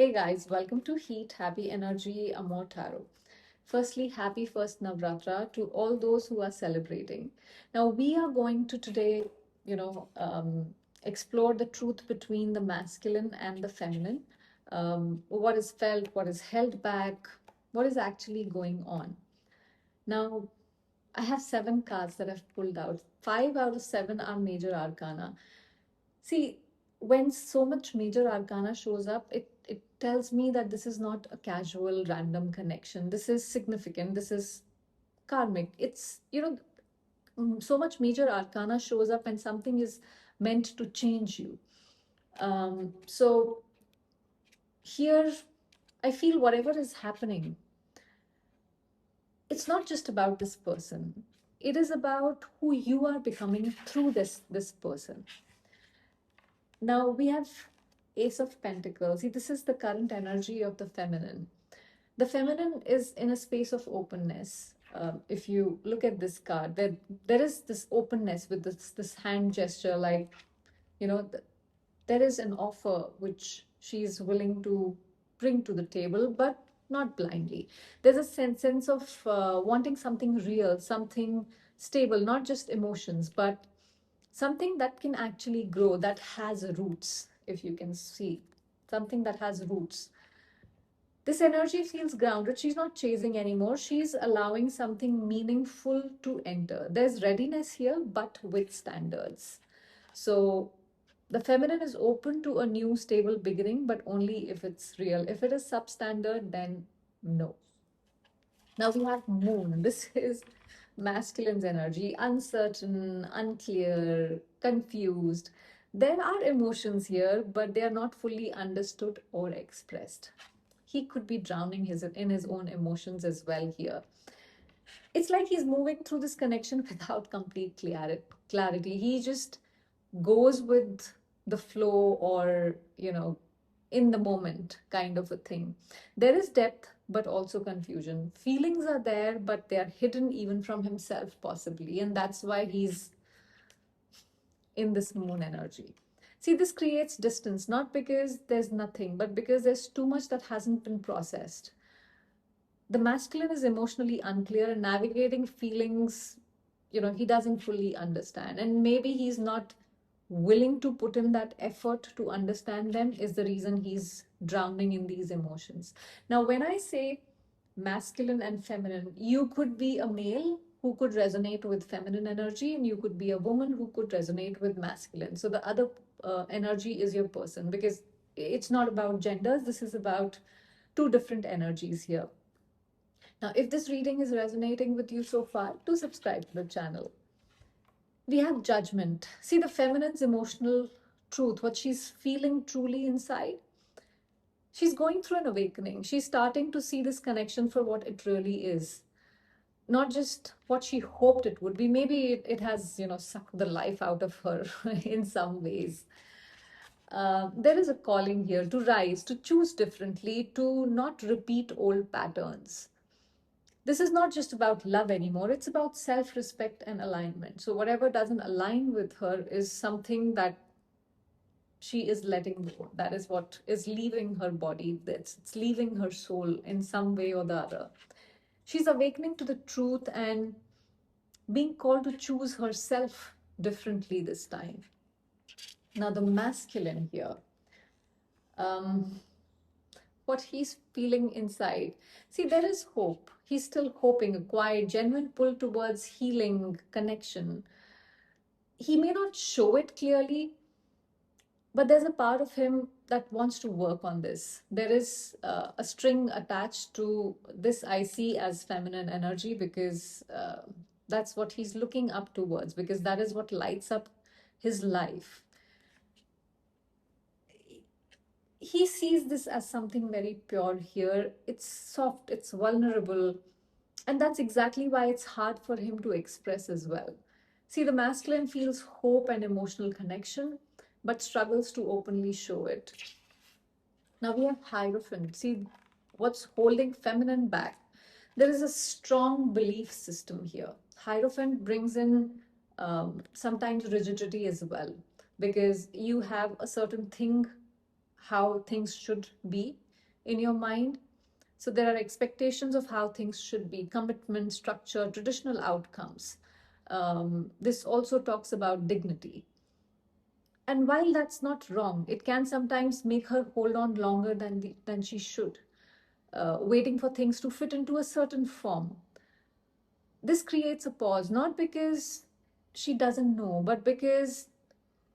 Hey guys, welcome to Heat, Happy Energy, Amor Tarot. Firstly, happy first Navratra to all those who are celebrating. Now, we are going to today, you know, explore the truth between the masculine and the feminine. What is felt, what is held back, what is actually going on. Now, I have 7 cards that I've pulled out. 5 out of 7 are major arcana. See, when so much major arcana shows up, it tells me that this is not a casual random connection. This is significant. This is karmic. So much major arcana shows up and something is meant to change you. So here, I feel whatever is happening, it's not just about this person. It is about who you are becoming through this person. Now we have Ace of Pentacles. See, this is the current energy of the feminine. The feminine is in a space of openness. If you look at this card, there is this openness with this hand gesture, like, you know, there is an offer which she is willing to bring to the table, but not blindly. There's a sense of wanting something real, something stable, not just emotions, but something that can actually grow, that has roots. If you can see something that has roots, this energy feels grounded. She's not chasing anymore. She's allowing something meaningful to enter. There's readiness here, but with standards. So the feminine is open to a new stable beginning, but only if it's real. If it is substandard, then no. Now we have Moon. This is masculine's energy, uncertain, unclear, confused. There are emotions here, but they are not fully understood or expressed. He could be drowning in his own emotions as well here. It's like he's moving through this connection without complete clarity. He just goes with the flow, or, in the moment kind of a thing. There is depth, but also confusion. Feelings are there, but they are hidden even from himself, possibly. And that's why he's in this Moon energy. See, this creates distance, not because there's nothing, but because there's too much that hasn't been processed. The masculine is emotionally unclear and navigating feelings, he doesn't fully understand. And maybe he's not willing to put in that effort to understand them, is the reason he's drowning in these emotions. Now, when I say masculine and feminine, you could be a male who could resonate with feminine energy, and you could be a woman who could resonate with masculine. So the other energy is your person, because it's not about genders. This is about two different energies here. Now, if this reading is resonating with you so far, do subscribe to the channel. We have Judgment. See, the feminine's emotional truth, what she's feeling truly inside. She's going through an awakening. She's starting to see this connection for what it really is, not just what she hoped it would be. Maybe it has, sucked the life out of her in some ways. There is a calling here to rise, to choose differently, to not repeat old patterns. This is not just about love anymore. It's about self-respect and alignment. So whatever doesn't align with her is something that she is letting go. That is what is leaving her body. It's leaving her soul in some way or the other. She's awakening to the truth and being called to choose herself differently this time. Now, the masculine here. Um, what he's feeling inside. See, there is hope. He's still hoping, a quiet, genuine pull towards healing, connection. He may not show it clearly, but there's a part of him that wants to work on this. There is a string attached to this, I see as feminine energy, because that's what he's looking up towards, because that is what lights up his life. He sees this as something very pure here. It's soft, it's vulnerable, and that's exactly why it's hard for him to express as well. See, the masculine feels hope and emotional connection, but struggles to openly show it. Now we have Hierophant. See, what's holding feminine back? There is a strong belief system here. Hierophant brings in sometimes rigidity as well, because you have a certain thing, how things should be. in your mind. So there are expectations of how things should be, commitment, structure, traditional outcomes. This also talks about dignity. And while that's not wrong, it can sometimes make her hold on longer than she should, waiting for things to fit into a certain form. This creates a pause, not because she doesn't know, but because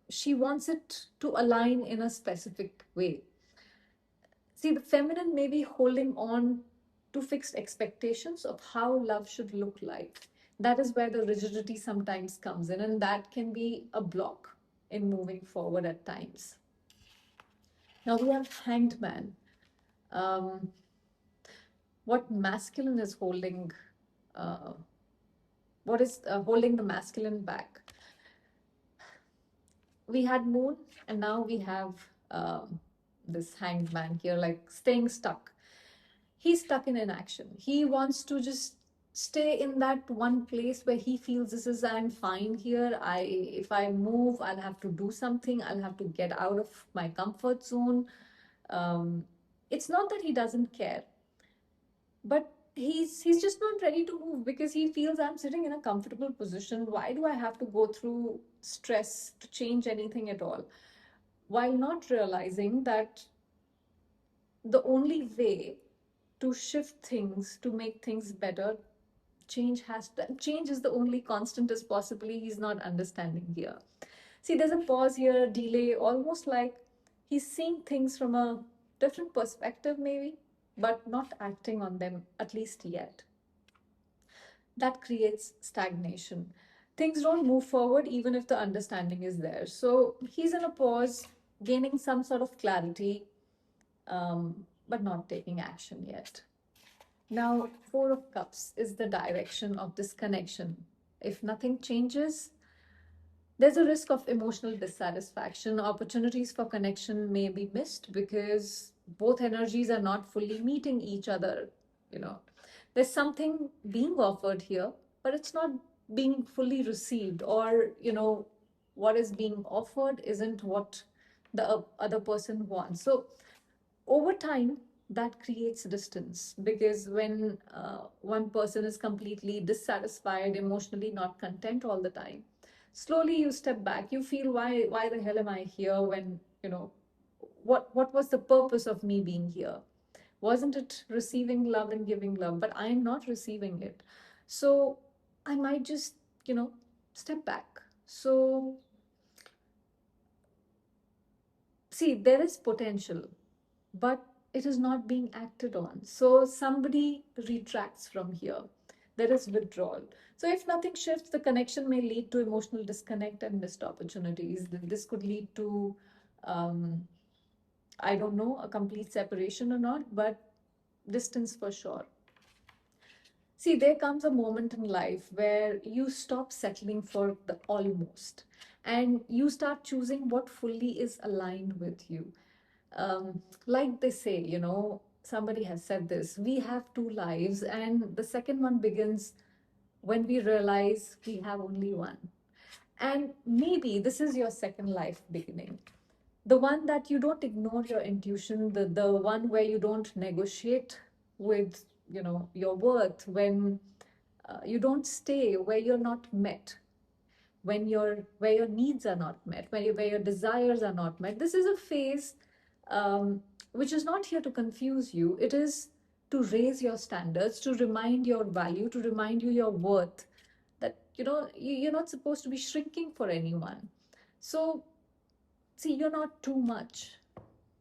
she wants it to align in a specific way. See, the feminine may be holding on to fixed expectations of how love should look like. That is where the rigidity sometimes comes in, and that can be a block in moving forward at times. Now we have Hanged Man. Um, what masculine is holding? Uh, what is holding the masculine back? We had Moon, and now we have this Hanged Man here, like staying stuck. He's stuck in inaction. He wants to just stay in that one place where he feels this is I'm fine here. If I move, I'll have to do something. I'll have to get out of my comfort zone. Um, it's not that he doesn't care, but he's just not ready to move because he feels I'm sitting in a comfortable position. Why do I have to go through stress to change anything at all? While not realizing that the only way to shift things, to make things better, change is the only constant as possibly he's not understanding here. See, there's a pause here, delay, almost like he's seeing things from a different perspective maybe, but not acting on them, at least yet. That creates stagnation. Things don't move forward even if the understanding is there. So he's in a pause, gaining some sort of clarity, but not taking action yet. Now, Four of Cups is the direction of this connection. If nothing changes, there's a risk of emotional dissatisfaction. Opportunities for connection may be missed because both energies are not fully meeting each other. You know, there's something being offered here, but it's not being fully received, or, what is being offered isn't what the other person wants. So over time, that creates distance because when one person is completely dissatisfied, emotionally not content all the time, slowly you step back. You feel, why the hell am I here? When what was the purpose of me being here? Wasn't it receiving love and giving love? But I am not receiving it, so I might just step back. So see, there is potential, but it is not being acted on. So somebody retracts from here. There is withdrawal. So if nothing shifts, the connection may lead to emotional disconnect and missed opportunities. This could lead to, I don't know, a complete separation or not, but distance for sure. See, there comes a moment in life where you stop settling for the almost and you start choosing what fully is aligned with you. Like they say, somebody has said this, we have two lives, and the second one begins when we realize we have only one. And maybe this is your second life beginning. The one that you don't ignore your intuition, the one where you don't negotiate with, your worth, when you don't stay where you're not met, when where your needs are not met, where your desires are not met. This is a phase which is not here to confuse you. It is to raise your standards, to remind your value, to remind you your worth. That you're not supposed to be shrinking for anyone. So see, you're not too much.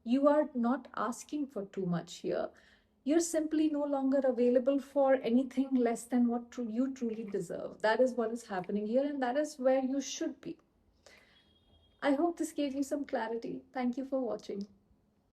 You are not asking for too much here. You're simply no longer available for anything less than what you truly deserve. That is what is happening here, and that is where you should be. I hope this gave you some clarity. Thank you for watching.